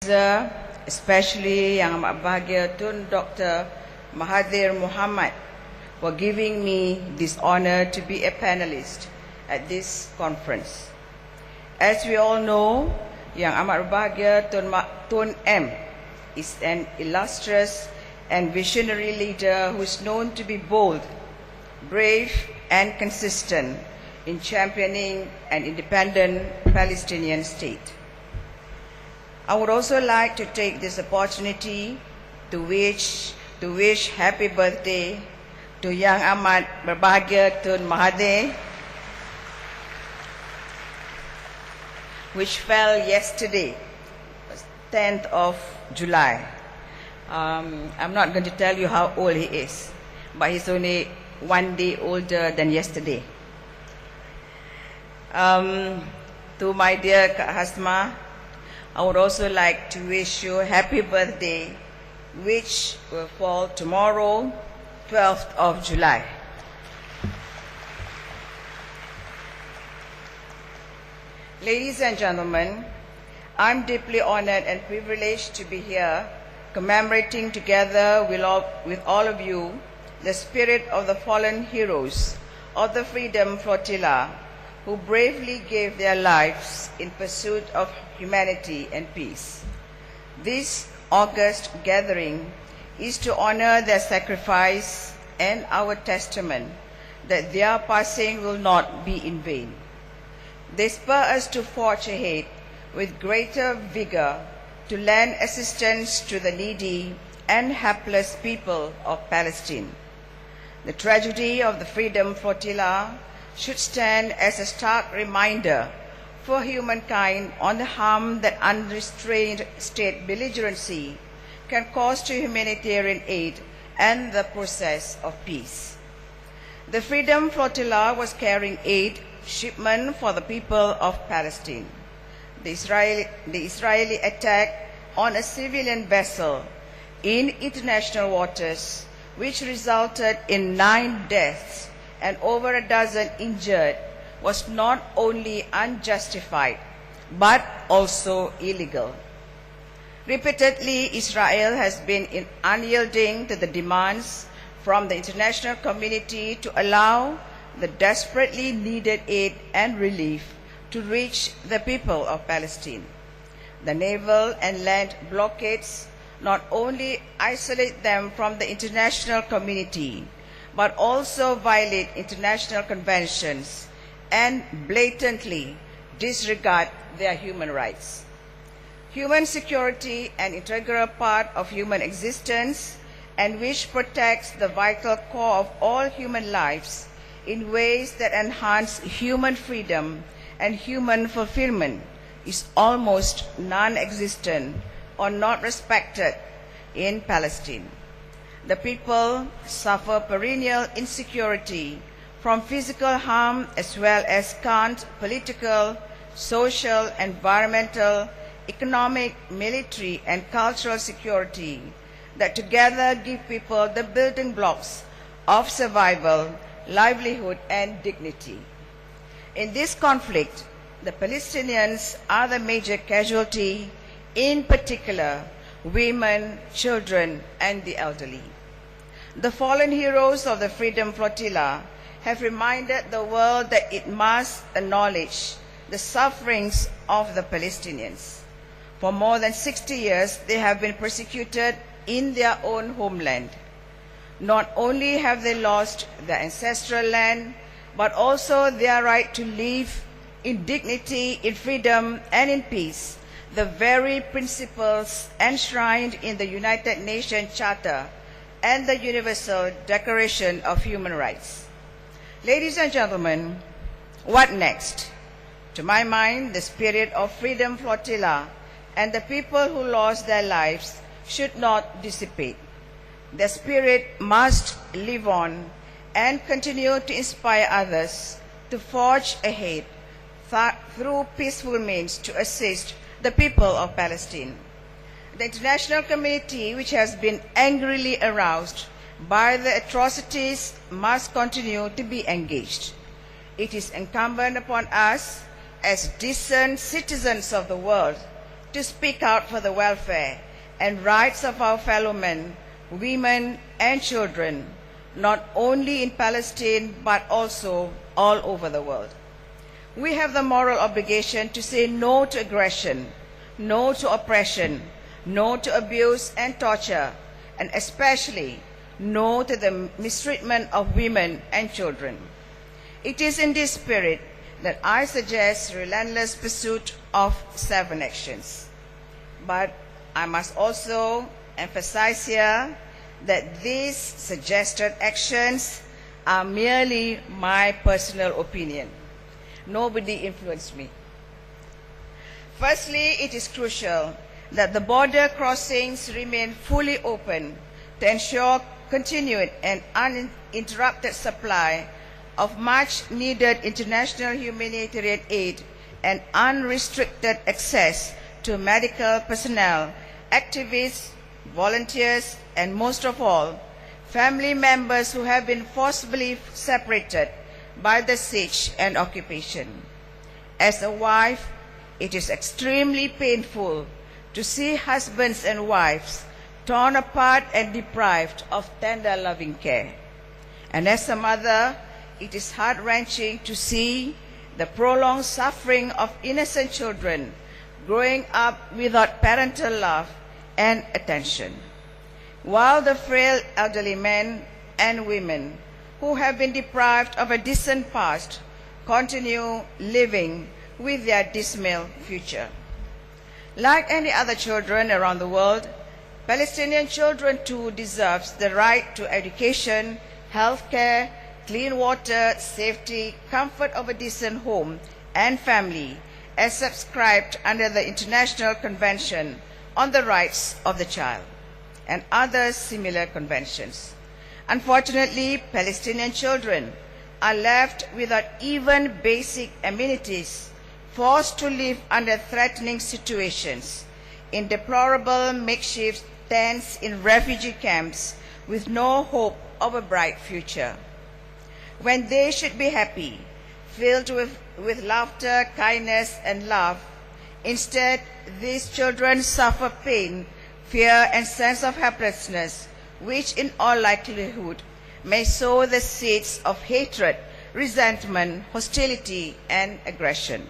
Gaza, especially Yang Amat Bahagia Tun Dr. Mahathir Mohamad, for giving me this honor to be a panelist at this conference. As we all know, Yang Amat Bahagia Tun M is an illustrious and visionary leader who is known to be bold, brave, and consistent in championing an independent Palestinian state. I would also like to take this opportunity to wish happy birthday to Yang Amat Berbahagia Tun Mahathir, which fell yesterday, 10th of July. I'm not going to tell you how old he is, but he's only one day older than yesterday. To my dear Kak Hasma, I would also like to wish you a happy birthday, which will fall tomorrow, 12th of July. Ladies and gentlemen, I'm deeply honored and privileged to be here commemorating together with all of you the spirit of the fallen heroes of the Freedom Flotilla who bravely gave their lives in pursuit of humanity and peace. This august gathering is to honor their sacrifice and our testament that their passing will not be in vain. They spur us to forge ahead with greater vigor to lend assistance to the needy and helpless people of Palestine. The tragedy of the Freedom Flotilla should stand as a stark reminder for humankind on the harm that unrestrained state belligerency can cause to humanitarian aid and the process of peace. The Freedom Flotilla was carrying aid shipment for the people of Palestine. The Israeli attack on a civilian vessel in international waters, which resulted in 9 deaths and over a dozen injured, was not only unjustified, but also illegal. Repeatedly, Israel has been unyielding to the demands from the international community to allow the desperately needed aid and relief to reach the people of Palestine. The naval and land blockades not only isolate them from the international community, but also violate international conventions and blatantly disregard their human rights. Human security, an integral part of human existence, and which protects the vital core of all human lives in ways that enhance human freedom and human fulfillment, is almost non-existent or not respected in Palestine. The people suffer perennial insecurity from physical harm as well as scant political, social, environmental, economic, military, and cultural security that together give people the building blocks of survival, livelihood, and dignity. In this conflict, the Palestinians are the major casualty, in particular, women, children, and the elderly. The fallen heroes of the Freedom Flotilla have reminded the world that it must acknowledge the sufferings of the Palestinians. For more than 60 years, they have been persecuted in their own homeland. Not only have they lost their ancestral land, but also their right to live in dignity, in freedom, and in peace, the very principles enshrined in the United Nations Charter and the Universal Declaration of Human Rights. Ladies and gentlemen, what next? To my mind, the spirit of Freedom Flotilla and the people who lost their lives should not dissipate. The spirit must live on and continue to inspire others to forge ahead through peaceful means to assist the people of Palestine. The international community, which has been angrily aroused by the atrocities, must continue to be engaged. It is incumbent upon us as decent citizens of the world to speak out for the welfare and rights of our fellow men, women, and children, not only in Palestine but also all over the world. We have the moral obligation to say no to aggression, no to oppression, no to abuse and torture, and especially no to the mistreatment of women and children. It is in this spirit that I suggest relentless pursuit of 7 actions. But I must also emphasize here that these suggested actions are merely my personal opinion. Nobody influenced me. Firstly, it is crucial that the border crossings remain fully open to ensure continued and uninterrupted supply of much-needed international humanitarian aid and unrestricted access to medical personnel, activists, volunteers, and most of all, family members who have been forcibly separated by the siege and occupation. As a wife, it is extremely painful to see husbands and wives torn apart and deprived of tender, loving care. And as a mother, it is heart-wrenching to see the prolonged suffering of innocent children growing up without parental love and attention, while the frail elderly men and women who have been deprived of a decent past continue living with their dismal future. Like any other children around the world, Palestinian children too deserve the right to education, health care, clean water, safety, comfort of a decent home and family as subscribed under the International Convention on the Rights of the Child and other similar conventions. Unfortunately, Palestinian children are left without even basic amenities, forced to live under threatening situations, in deplorable makeshift tents in refugee camps with no hope of a bright future. When they should be happy, filled with laughter, kindness, and love, instead, these children suffer pain, fear, and sense of helplessness, which in all likelihood may sow the seeds of hatred, resentment, hostility, and aggression.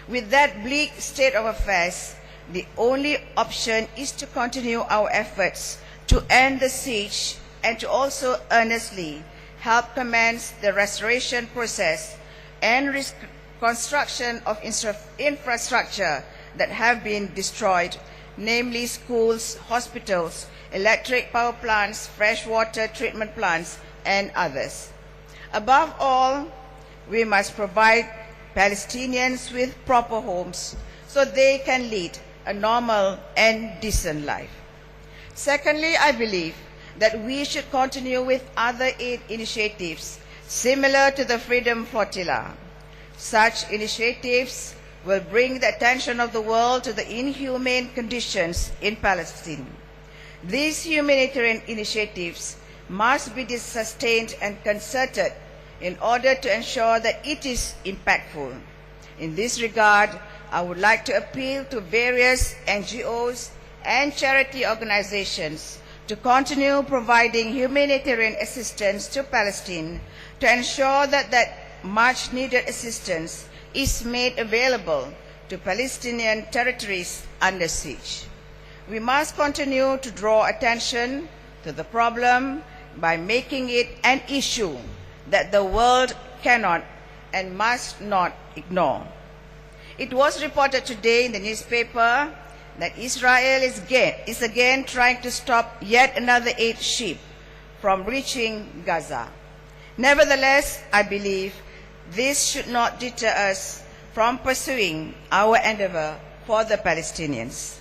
With that bleak state of affairs, the only option is to continue our efforts to end the siege and to also earnestly help commence the restoration process and reconstruction of infrastructure that have been destroyed, namely schools, hospitals, electric power plants, freshwater treatment plants, and others. Above all, we must provide Palestinians with proper homes so they can lead a normal and decent life. Secondly, I believe that we should continue with other aid initiatives similar to the Freedom Flotilla. Such initiatives will bring the attention of the world to the inhumane conditions in Palestine. These humanitarian initiatives must be sustained and concerted in order to ensure that it is impactful. In this regard, I would like to appeal to various NGOs and charity organizations to continue providing humanitarian assistance to Palestine to ensure that much-needed assistance is made available to Palestinian territories under siege. We must continue to draw attention to the problem by making it an issue that the world cannot and must not ignore. It was reported today in the newspaper that Israel is again trying to stop yet another aid ship from reaching Gaza. Nevertheless, I believe this should not deter us from pursuing our endeavor for the Palestinians.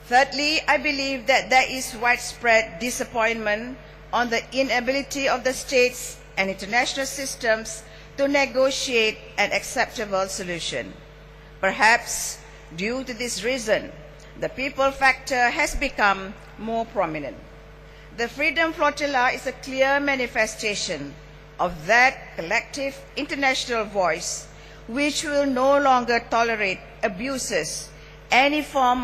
Thirdly, I believe that there is widespread disappointment on the inability of the states and international systems to negotiate an acceptable solution. Perhaps due to this reason, the people factor has become more prominent. The Freedom Flotilla is a clear manifestation of that collective international voice which will no longer tolerate abuses, any form